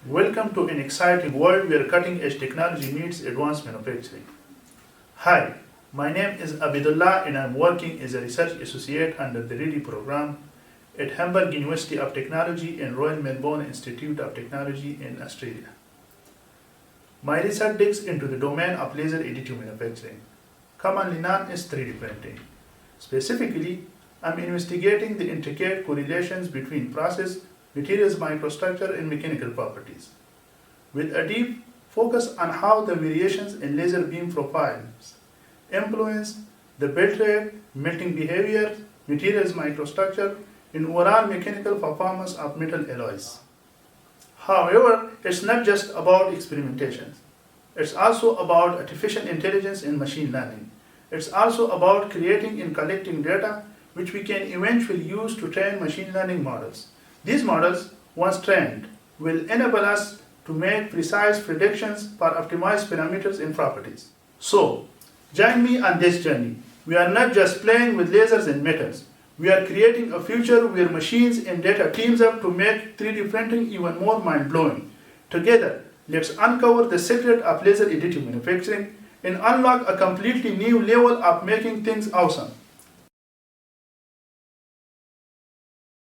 Welcome to an exciting world where cutting-edge technology meets advanced manufacturing. Hi, my name is Abid Ullah and I'm working as a research associate under the REDI program at Hamburg University of Technology and Royal Melbourne Institute of Technology in Australia. My research digs into the domain of laser additive manufacturing, commonly known as 3D printing. Specifically, I'm investigating the intricate correlations between process, materials microstructure, and mechanical properties, with a deep focus on how the variations in laser beam profiles influence the build rate, melting behavior, materials microstructure, and overall mechanical performance of metal alloys. However, it's not just about experimentation. It's also about artificial intelligence and machine learning. It's also about creating and collecting data which we can eventually use to train machine learning models. These models, once trained, will enable us to make precise predictions for optimized parameters and properties. So, join me on this journey. We are not just playing with lasers and metals. We are creating a future where machines and data teams up to make 3D printing even more mind-blowing. Together, let's uncover the secret of laser additive manufacturing and unlock a completely new level of making things awesome.